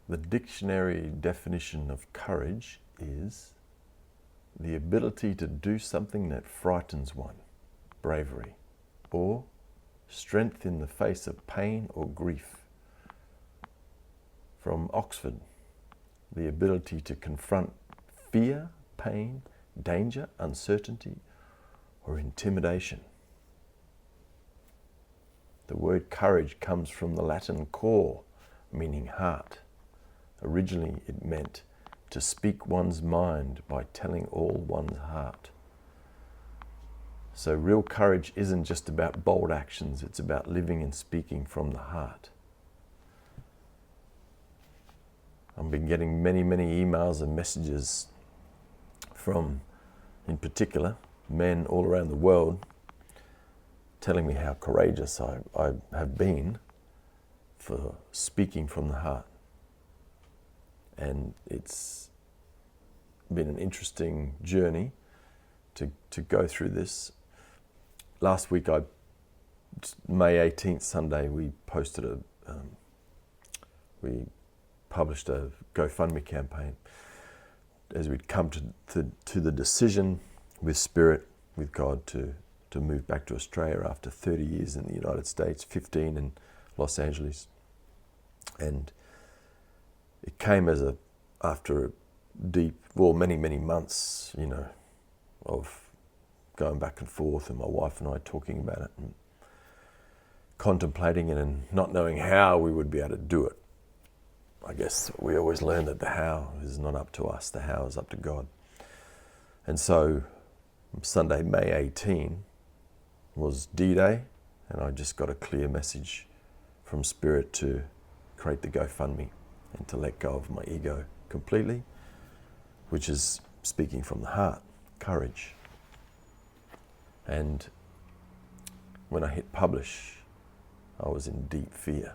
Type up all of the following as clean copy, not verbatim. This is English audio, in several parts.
The dictionary definition of courage is the ability to do something that frightens one, bravery, or strength in the face of pain or grief. From Oxford, the ability to confront fear, pain, danger, uncertainty, or intimidation. The word courage comes from the Latin cor, meaning heart. Originally, it meant to speak one's mind by telling all one's heart. So real courage isn't just about bold actions, it's about living and speaking from the heart. I've been getting many emails and messages from, in particular, men all around the world telling me how courageous I have been for speaking from the heart. And it's been an interesting journey to go through this. Last week, May 18th, Sunday, we published a GoFundMe campaign as we'd come to the decision with Spirit, with God, to move back to Australia after 30 years in the United States, 15 in Los Angeles. And it came after a deep, many months, of going back and forth, and my wife and I talking about it and contemplating it and not knowing how we would be able to do it. I guess we always learn that the how is not up to us, the how is up to God. And so Sunday, May 18 was D-Day, and I just got a clear message from Spirit to create the GoFundMe and to let go of my ego completely, which is speaking from the heart, courage. And when I hit publish, I was in deep fear.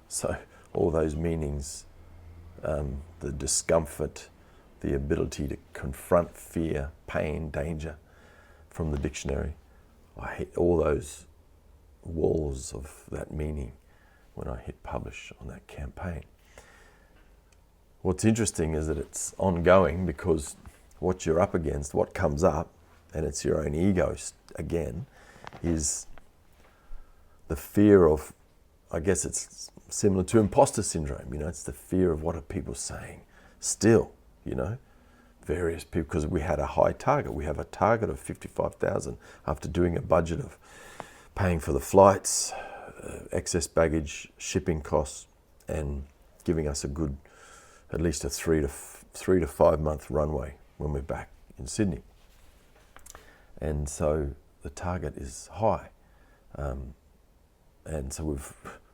So all those meanings, the discomfort, the ability to confront fear, pain, danger from the dictionary, I hit all those walls of that meaning when I hit publish on that campaign. What's interesting is that it's ongoing, because what you're up against, what comes up, and it's your own ego again, is the fear of, I guess it's similar to imposter syndrome, it's the fear of what are people saying still, various people, because we had a high target. We have a target of 55,000 after doing a budget of paying for the flights, excess baggage, shipping costs, and giving us a good, at least a 3 to 5 month runway when we're back in Sydney. And so the target is high. And so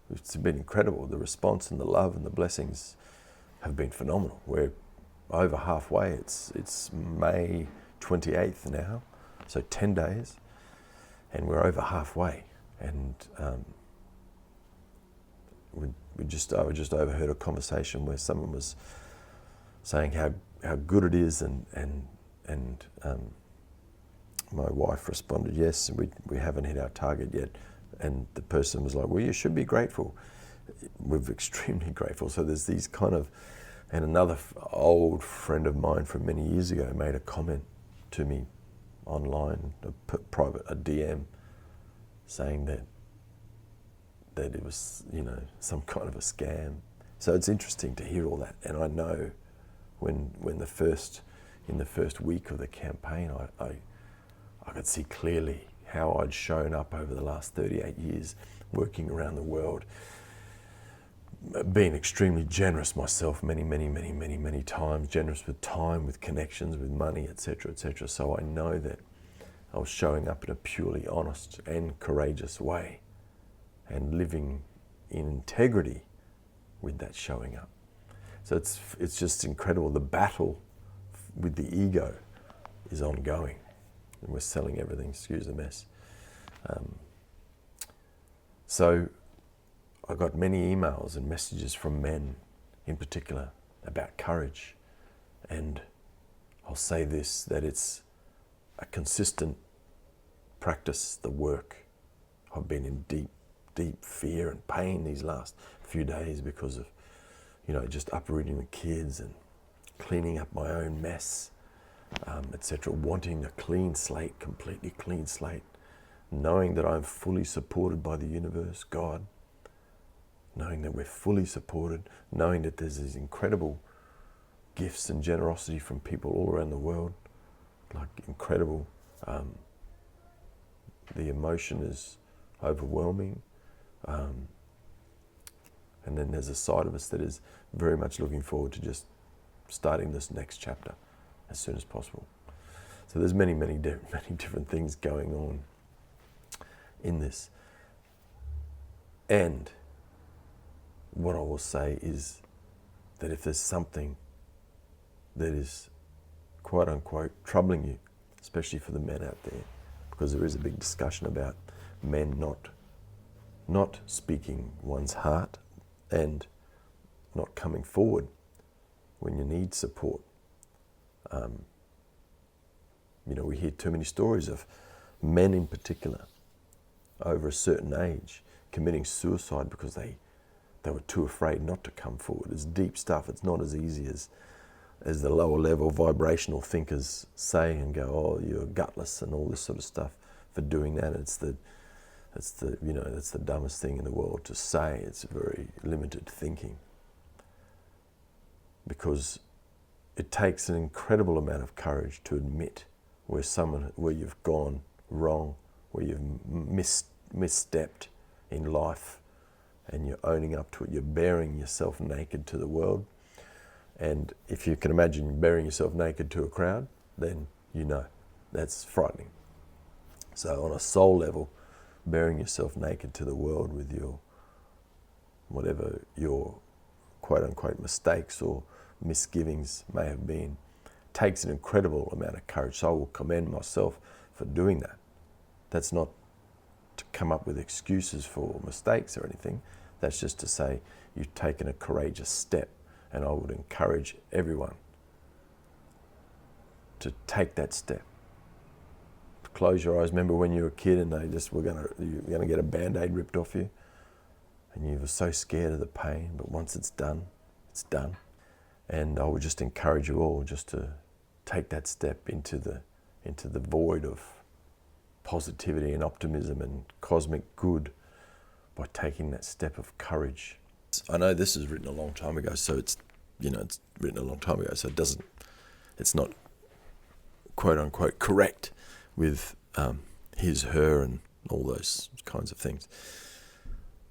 it's been incredible. The response and the love and the blessings have been phenomenal. We're over halfway. It's May 28th now, so 10 days, and we're over halfway. And I just overheard a conversation where someone was saying how good it is, and my wife responded, yes, we haven't hit our target yet. And the person was like, well, you should be grateful. We're extremely grateful. So there's these kind of, and another old friend of mine from many years ago made a comment to me online, a DM, saying that it was, some kind of a scam. So it's interesting to hear all that. And I know when in the first week of the campaign, I could see clearly how I'd shown up over the last 38 years, working around the world, being extremely generous myself many times, generous with time, with connections, with money, etc. So I know that I was showing up in a purely honest and courageous way, and living in integrity with that showing up. So it's just incredible. The battle with the ego is ongoing. And we're selling everything, excuse the mess. So I got many emails and messages from men in particular about courage. And I'll say this, that it's a consistent practice, the work. I've been in deep fear and pain these last few days because of, just uprooting the kids and cleaning up my own mess, etc. Wanting a clean slate, completely clean slate, knowing that I'm fully supported by the universe, God, knowing that we're fully supported, knowing that there's these incredible gifts and generosity from people all around the world, like incredible. The emotion is overwhelming. And then there's a side of us that is very much looking forward to just starting this next chapter as soon as possible. So there's many different things going on in this. And what I will say is that if there's something that is quote unquote troubling you, especially for the men out there, because there is a big discussion about men not speaking one's heart and not coming forward when you need support. We hear too many stories of men in particular over a certain age committing suicide because they were too afraid not to come forward. It's deep stuff. It's not as easy as the lower level vibrational thinkers say and go, oh, you're gutless and all this sort of stuff for doing that. It's the dumbest thing in the world to say. It's very limited thinking, because it takes an incredible amount of courage to admit where you've gone wrong, where you've misstepped in life, and you're owning up to it. You're bearing yourself naked to the world. And if you can imagine bearing yourself naked to a crowd, then that's frightening. So on a soul level, bearing yourself naked to the world with whatever your quote unquote mistakes or misgivings may have been, takes an incredible amount of courage. So I will commend myself for doing that. That's not to come up with excuses for mistakes or anything. That's just to say you've taken a courageous step, and I would encourage everyone to take that step. Close your eyes. Remember when you were a kid and they just you're going to get a Band-Aid ripped off you, and you were so scared of the pain, but once it's done, it's done. And I would just encourage you all just to take that step into the void of positivity and optimism and cosmic good by taking that step of courage. I know this is written a long time ago, so it's written a long time ago, so it's not quote unquote correct with his, her, and all those kinds of things.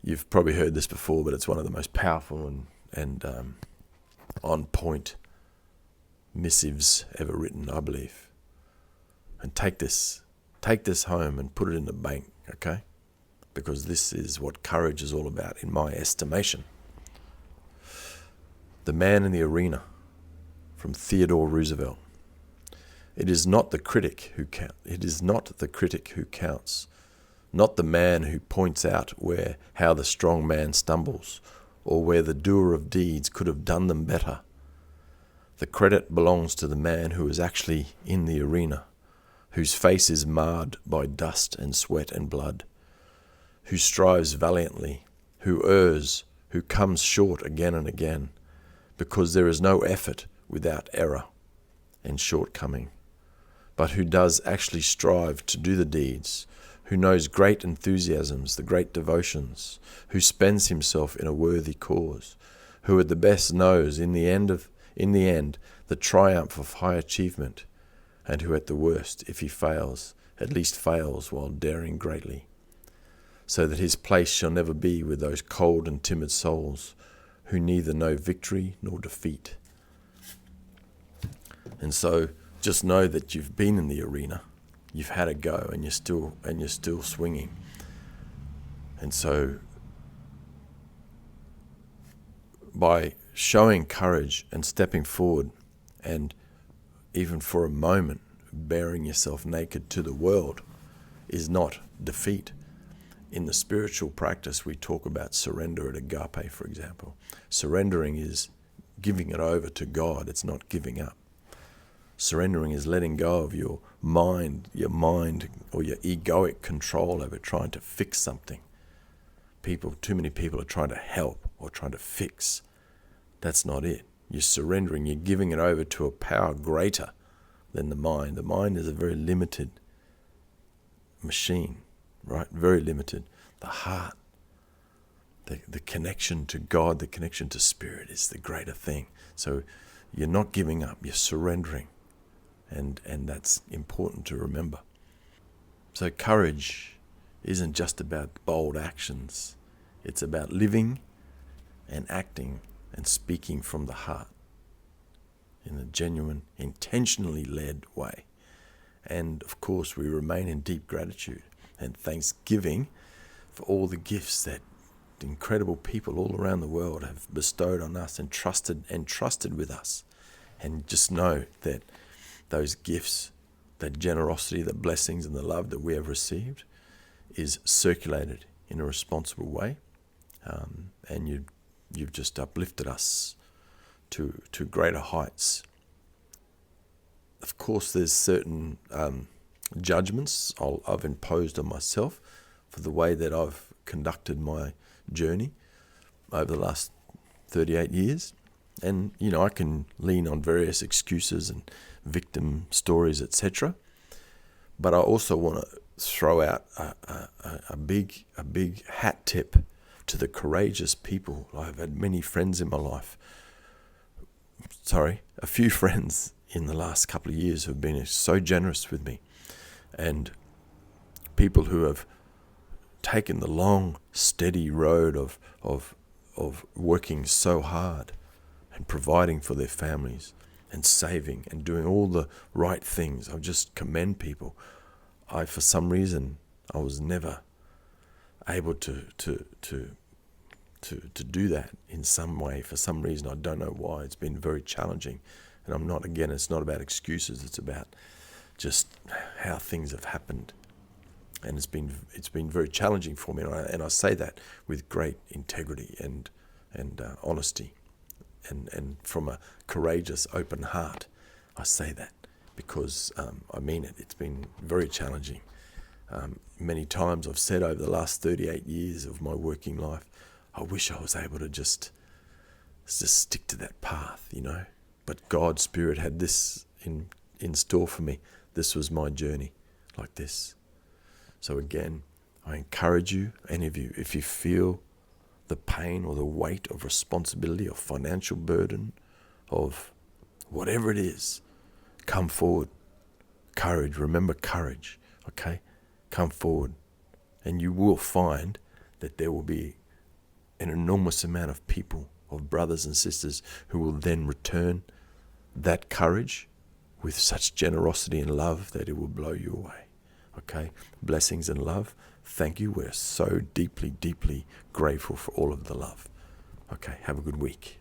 You've probably heard this before, but it's one of the most powerful and on point missives ever written, I believe. And take this home and put it in the bank, okay? Because this is what courage is all about, in my estimation. The Man in the Arena, from Theodore Roosevelt. It is not the critic who counts, not the man who points out how the strong man stumbles, or where the doer of deeds could have done them better. The credit belongs to the man who is actually in the arena, whose face is marred by dust and sweat and blood, who strives valiantly, who errs, who comes short again and again, because there is no effort without error and shortcoming, but who does actually strive to do the deeds, who knows great enthusiasms, the great devotions, who spends himself in a worthy cause, who at the best knows in the end the triumph of high achievement, and who at the worst, if he fails, at least fails while daring greatly, so that his place shall never be with those cold and timid souls who neither know victory nor defeat. And so just know that you've been in the arena, you've had a go, and you're still swinging. And so by showing courage and stepping forward, and even for a moment bearing yourself naked to the world, is not defeat. In the spiritual practice, we talk about surrender at agape, for example. Surrendering is giving it over to God. It's not giving up. Surrendering is letting go of your mind or your egoic control over trying to fix something. Too many people are trying to help or trying to fix That's not it. You're surrendering. You're giving it over to a power greater than the mind. The mind is a very limited machine, right? Very limited. The heart, the connection to God, the connection to Spirit is the greater thing. So you're not giving up. You're surrendering. And that's important to remember. So courage isn't just about bold actions. It's about living and acting and speaking from the heart in a genuine, intentionally led way. And of course, we remain in deep gratitude and thanksgiving for all the gifts that incredible people all around the world have bestowed on us and trusted with us. And just know that those gifts, that generosity, the blessings and the love that we have received is circulated in a responsible way. And you've just uplifted us to greater heights. Of course, there's certain judgments I've imposed on myself for the way that I've conducted my journey over the last 38 years. And, I can lean on various excuses and victim stories, etc. But I also want to throw out a big hat tip to the courageous people. I've had many friends in my life. A few friends in the last couple of years have been so generous with me. And people who have taken the long, steady road of working so hard and providing for their families and saving and doing all the right things. I just commend people. For some reason, I was never able to do that in some way. For some reason, I don't know why. It's been very challenging. And it's not about excuses. It's about just how things have happened. And it's been very challenging for me. And I say that with great integrity and honesty. And from a courageous, open heart, I say that because I mean it. It's been very challenging. Many times I've said over the last 38 years of my working life, I wish I was able to just stick to that path, But God's Spirit had this in store for me. This was my journey, like this. So again, I encourage you, any of you, if you feel the pain or the weight of responsibility or financial burden of whatever it is, come forward. Courage, remember courage, okay? Come forward. And you will find that there will be an enormous amount of people, of brothers and sisters, who will then return that courage with such generosity and love that it will blow you away. Okay? Blessings and love. Thank you. We're so deeply, deeply grateful for all of the love. Okay, have a good week.